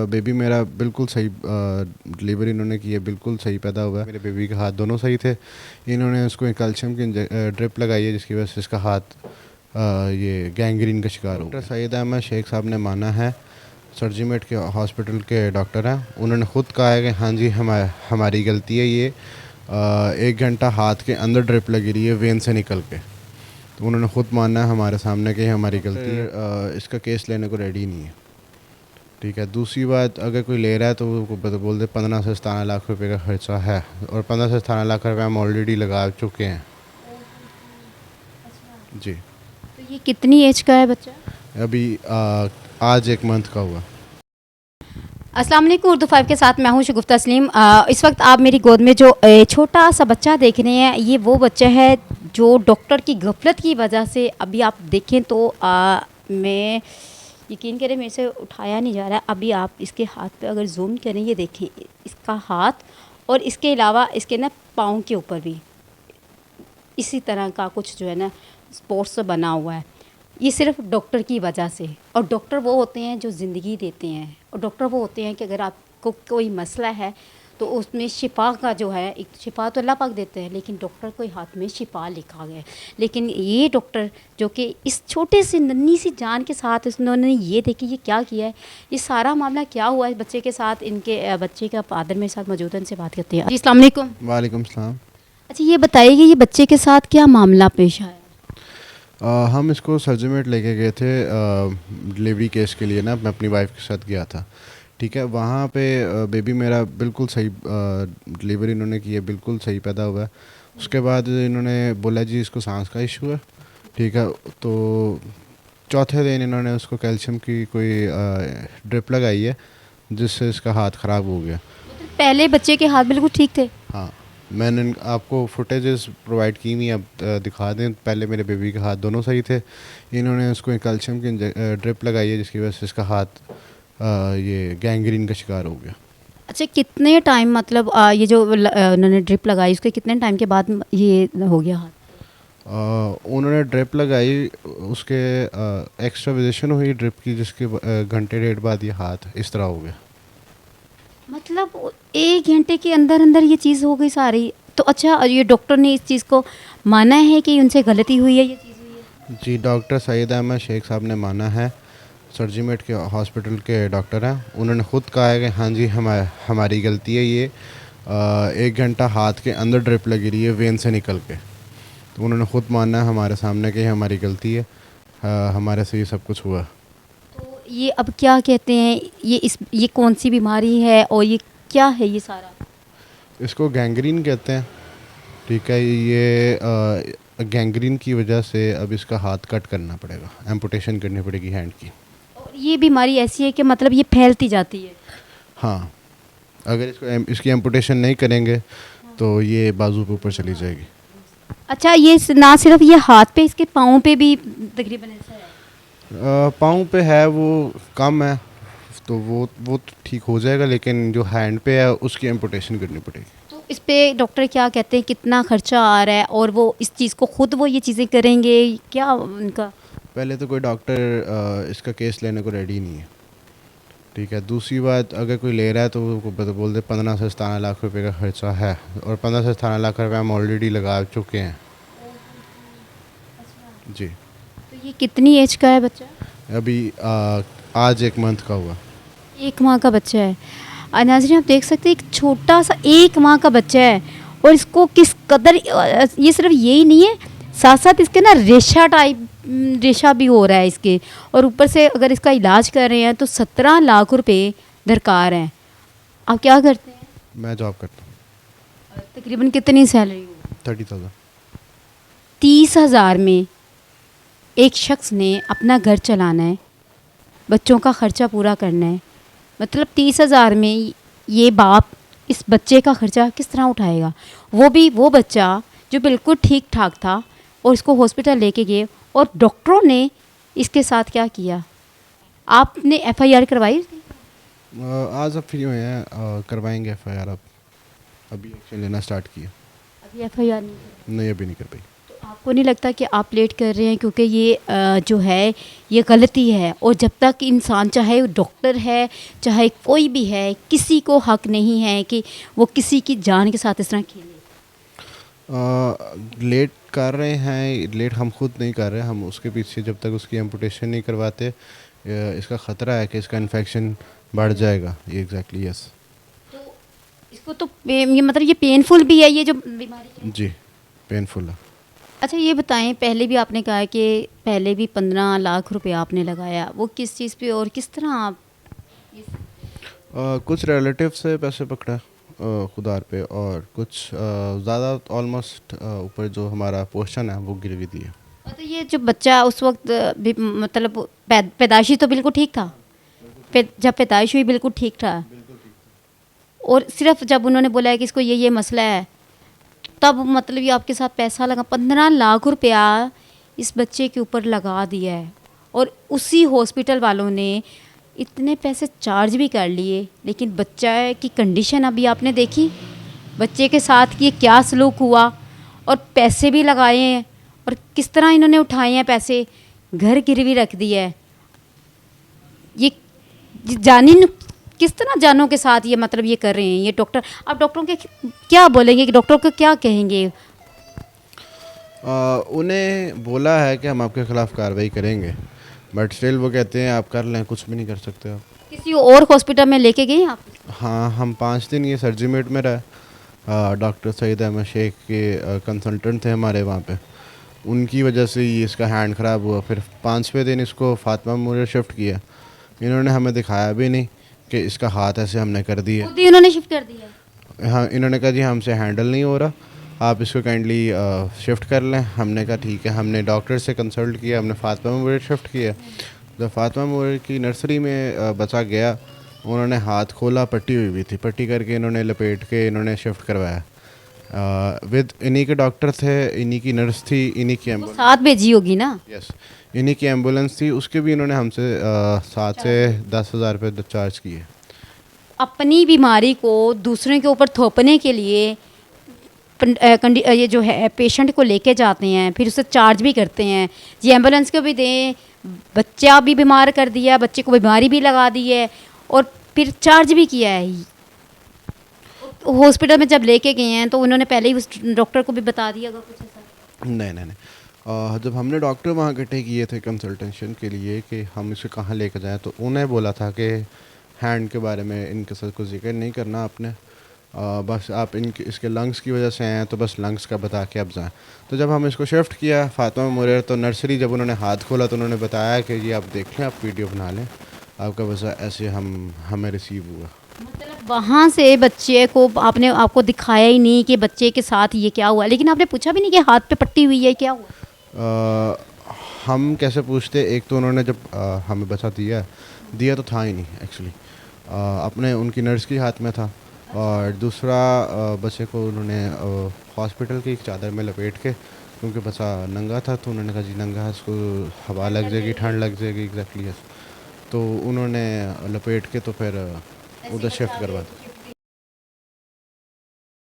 Baby मेरा बिल्कुल सही डिलीवरी इन्होंने की है, बिल्कुल सही पैदा हुआ है। मेरे बेबी के हाथ दोनों सही थे। इन्होंने उसको एक कैल्शियम की ड्रिप लगाई है, जिसकी वजह से इसका हाथ ये गैंग्रीन का शिकार हो गया। डॉक्टर सईद अहमद शेख साहब ने माना है, सर्जीमेट के हॉस्पिटल के डॉक्टर हैं। उन्होंने ख़ुद कहा है कि हाँ जी हमारी गलती है, ये 1 घंटा हाथ के अंदर ड्रिप लगी रही है वेन से निकल के। तो उन्होंने ख़ुद माना है हमारे सामने कि हमारी गलती है। इसका केस लेने को रेडी नहीं है। ठीक है। दूसरी बात, अगर कोई ले रहा है तो वो बोल दे 15 से 17 लाख रुपए का खर्चा है, और 15 से 17 लाख रुपए हम ऑलरेडी लगा चुके हैं। जी। तो ये कितनी एज का है बच्चा? अभी आज 1 मंथ का हुआ। अस्सलाम वालेकुम। उर्दू 5 के साथ मैं हूं शगुफ्ता तस्लीम। इस वक्त आप मेरी गोद में जो छोटा सा बच्चा देख रहे हैं, ये वो बच्चा है जो डॉक्टर की गफलत की वजह से अभी आप देखें तो मैं यकीन करें मेरे से उठाया नहीं जा रहा है। अभी आप इसके हाथ पे अगर जूम करें, ये देखें इसका हाथ, और इसके अलावा इसके ना पाँव के ऊपर भी इसी तरह का कुछ जो है ना स्पॉट्स से बना हुआ है। ये सिर्फ डॉक्टर की वजह से। और डॉक्टर वो होते हैं जो ज़िंदगी देते हैं, और डॉक्टर वो होते हैं कि अगर आपको कोई मसला है तो उसमें शिफा का जो है, एक शिफा तो अल्लाह पाक देते हैं, लेकिन डॉक्टर को हाथ में शिफा लिखा गया है। लेकिन ये डॉक्टर जो कि इस छोटे से नन्ही सी जान के साथ उन्होंने ये देखिए ये क्या किया है, ये सारा मामला क्या हुआ है बच्चे के साथ। इनके बच्चे का फादर मेरे साथ मौजूद है, इनसे बात करते हैं। जी अस्सलाम वालेकुम। वालेकुम सलाम। अच्छा, ये बताइए कि ये बच्चे के साथ क्या मामला पेश आया? हम इसको सर्जिमेट लेके गए थे डिलीवरी केस के लिए ना। मैं अपनी वाइफ के साथ गया था। ठीक है। वहाँ पे बेबी मेरा बिल्कुल सही डिलीवरी इन्होंने की है, बिल्कुल सही पैदा हुआ है। उसके बाद इन्होंने बोला जी इसको सांस का इशू है। ठीक है। तो चौथे दिन इन्होंने उसको कैल्शियम की कोई ड्रिप लगाई है, जिससे इसका हाथ ख़राब हो गया। पहले बच्चे के हाथ बिल्कुल ठीक थे? हाँ, मैंने आपको फुटेजेस प्रोवाइड की हुई, अब दिखा दें। पहले मेरे बेबी के हाथ दोनों सही थे। इन्होंने उसको एक कैल्शियम की ड्रिप लगाई है, जिसकी वजह से इसका हाथ ये गैंग्रीन का शिकार हो गया। अच्छा, कितने टाइम मतलब ये जो उन्होंने ड्रिप लगाई उसके कितने टाइम के बाद ये हो गया हाथ? उन्होंने ड्रिप लगाई, उसके एक्स्ट्रा हुई ड्रिप की, जिसके घंटे डेढ़ बाद ये हाथ इस तरह हो गया। मतलब 1 घंटे के अंदर अंदर ये चीज़ हो गई सारी? तो अच्छा, और ये डॉक्टर ने इस चीज़ को माना है कि उनसे गलती हुई है, ये चीज़ हुई है? जी, डॉक्टर सईद अहमद शेख साहब ने माना है, सर्जीमेट के हॉस्पिटल के डॉक्टर हैं। उन्होंने ख़ुद कहा है कि हाँ जी हमारी गलती है, ये 1 घंटा हाथ के अंदर ड्रिप लगी रही है वेन से निकल के। तो उन्होंने ख़ुद माना है हमारे सामने कि हमारी गलती है, हमारे से ये सब कुछ हुआ। तो ये अब क्या कहते हैं, ये कौन सी बीमारी है और ये क्या है ये सारा? इसको गैंग्रीन कहते हैं। ठीक है। ये गैंग्रीन की वजह से अब इसका हाथ कट करना पड़ेगा, एम्पुटेशन करनी पड़ेगी हैंड की। और ये बीमारी ऐसी है कि मतलब ये फैलती जाती है? हाँ, अगर इसकी एम्पुटेशन नहीं करेंगे तो ये बाजू के ऊपर चली जाएगी। अच्छा, ये ना सिर्फ ये हाथ पे, इसके पाँव पे भी तकरीबन ऐसा है? पाँव पे है वो कम है, तो वो तो ठीक हो जाएगा, लेकिन जो हैंड पे है उसकी एम्पुटेशन करनी पड़ेगी। तो इस पे डॉक्टर क्या कहते हैं, कितना खर्चा आ रहा है, और वो इस चीज़ को खुद वो ये चीज़ें करेंगे क्या उनका? पहले तो कोई डॉक्टर इसका केस लेने को रेडी नहीं है। ठीक है। दूसरी बात, अगर कोई ले रहा है तो वो बोल दे 15 से 17 लाख रुपए का खर्चा है, और 15 से 17 लाख रुपए हम ऑलरेडी लगा चुके हैं। जी। तो ये कितनी एज का है बच्चा? अभी आज 1 मंथ का हुआ। 1 माह का बच्चा है। नाज़रीन, आप देख सकते हैं एक छोटा सा 1 माह का बच्चा है, और इसको किस कदर ये सिर्फ यही नहीं है, साथ साथ इसके ना रेशा भी हो रहा है इसके, और ऊपर से अगर इसका इलाज कर रहे हैं तो 17 लाख रुपए दरकार हैं। आप क्या करते हैं? मैं जॉब करता हूँ। तकरीबन कितनी सैलरी? 30,000। 30,000 में एक शख्स ने अपना घर चलाना है, बच्चों का ख़र्चा पूरा करना है। मतलब 30,000 में ये बाप इस बच्चे का ख़र्चा किस तरह उठाएगा? वो भी वो बच्चा जो बिल्कुल ठीक ठाक था, और इसको हॉस्पिटल लेके गए, और डॉक्टरों ने इसके साथ क्या किया? आपने FIR करवाई? आज अब फ्री हुए हैं, करवाएंगे FIR। अब अभी एक्शन लेना स्टार्ट किया। अभी FIR नहीं? नहीं, अभी नहीं कर पाई। तो आपको नहीं लगता कि आप लेट कर रहे हैं क्योंकि ये जो है ये गलती है, और जब तक इंसान चाहे वो डॉक्टर है चाहे कोई भी है, किसी को हक नहीं है कि वो किसी की जान के साथ इस तरह खेले। लेट कर रहे हैं, लेट हम खुद नहीं कर रहे, हम उसके पीछे जब तक उसकी एम्पुटेशन नहीं करवाते इसका ख़तरा है कि इसका इन्फेक्शन बढ़ जाएगा। ये एग्जैक्टली यस। तो इसको तो ये मतलब ये पेनफुल भी है ये जो बीमारी है। जी पेनफुल है। अच्छा ये बताएं, पहले भी आपने कहा कि पहले भी 15 लाख रुपए आपने लगाया, वो किस चीज़ पे और किस तरह आप कुछ रिलेटिव से पैसे पकड़ा खुदार पे, और कुछ ज़्यादा ऑलमोस्ट ऊपर जो हमारा पोर्शन है वो गिरवी दिए। तो ये जो बच्चा उस वक्त भी मतलब पैदाइशी तो बिल्कुल ठीक था, जब पैदाइश हुई बिल्कुल ठीक था, और सिर्फ जब उन्होंने बोला है कि इसको ये मसला है तब मतलब ये आपके साथ पैसा लगा, 15 लाख रुपया इस बच्चे के ऊपर लगा दिया है, और उसी हॉस्पिटल वालों ने इतने पैसे चार्ज भी कर लिए, लेकिन बच्चा की कंडीशन अभी आपने देखी, बच्चे के साथ ये क्या सलूक हुआ, और पैसे भी लगाए हैं और किस तरह इन्होंने उठाए हैं पैसे, घर गिरवी रख दिया है। ये किस तरह जानों के साथ ये मतलब ये कर रहे हैं ये डॉक्टर। आप डॉक्टरों के क्या बोलेंगे कि डॉक्टर को क्या कहेंगे? उन्हें बोला है कि हम आपके ख़िलाफ़ कार्रवाई करेंगे, बट स्टिल वो कहते हैं आप कर लें, कुछ भी नहीं कर सकते आप। किसी और हॉस्पिटल में लेके गए आप? हाँ, हम 5 दिन ये सर्जीमेट में रहे। डॉक्टर सईद अहमद शेख के कंसल्टेंट थे हमारे वहाँ पे, उनकी वजह से ये इसका हैंड ख़राब हुआ। फिर 5वें दिन इसको फातिमा मेमोरियल शिफ्ट किया, इन्होंने हमें दिखाया भी नहीं कि इसका हाथ ऐसे हमने कर दिया। खुद ही उन्होंने शिफ्ट कर दिया? हाँ, इन्होंने कहा जी हमसे हैंडल नहीं हो रहा, आप इसको काइंडली शिफ्ट कर लें। हमने कहा ठीक है, हमने डॉक्टर से कंसल्ट किया, हमने फातिमा मेमोरियल शिफ्ट किया। जब फातिमा मेमोरियल की नर्सरी में बचा गया, उन्होंने हाथ खोला, पट्टी हुई हुई थी, पट्टी करके इन्होंने लपेट के इन्होंने शिफ्ट करवाया। विद इन्हीं के डॉक्टर थे, इन्हीं की नर्स थी, इन्हीं की एम्बुलेंस साथ भेजी होगी ना? यस, इन्हीं की एम्बुलेंस थी, उसके भी इन्होंने हमसे 7 से 10,000 रुपये चार्ज किए। अपनी बीमारी को दूसरों के ऊपर थोपने के लिए ये जो है पेशेंट को लेके जाते हैं, फिर उसे चार्ज भी करते हैं, ये एम्बुलेंस को भी दें, बच्चा भी बीमार कर दिया, बच्चे को बीमारी भी लगा दी है, और फिर चार्ज भी किया है। हॉस्पिटल में जब लेके गए हैं तो उन्होंने पहले ही उस डॉक्टर को भी बता दिया होगा कुछ ऐसा? नहीं। जब हमने डॉक्टर वहाँ इकट्ठे किए थे कंसल्टेशन के लिए कि हम इसे कहाँ लेकर जाएं, तो उन्हें बोला था कि हैंड के बारे में इनके साथ कुछ जिक्र नहीं करना आपने, बस आप इनके इसके लंग्स की वजह से आए हैं तो बस लंग्स का बता के अब जाएं। तो जब हम इसको शिफ्ट किया फातिमा मेमोरियल, तो नर्सरी जब उन्होंने हाथ खोला तो उन्होंने बताया कि ये आप देख लें, आप वीडियो बना लें, आपका बस ऐसे हमें रिसीव हुआ। मतलब वहाँ से बच्चे को आपको दिखाया ही नहीं कि बच्चे के साथ ये क्या हुआ, लेकिन आपने पूछा भी नहीं कि हाथ पे पट्टी हुई है क्या हुआ? हम कैसे पूछते, एक तो उन्होंने जब हमें बचा दिया तो था ही नहीं एक्चुअली, अपने उनकी नर्स के हाथ में था, और दूसरा बच्चे को उन्होंने हॉस्पिटल की एक चादर में लपेट के, क्योंकि बच्चा नंगा था तो उन्होंने कहा जी नंगा है, इसको हवा लग जाएगी, ठंड लग जाएगी, एग्जैक्टली यस, तो उन्होंने लपेट के तो फिर उधर शिफ्ट करवा दिया।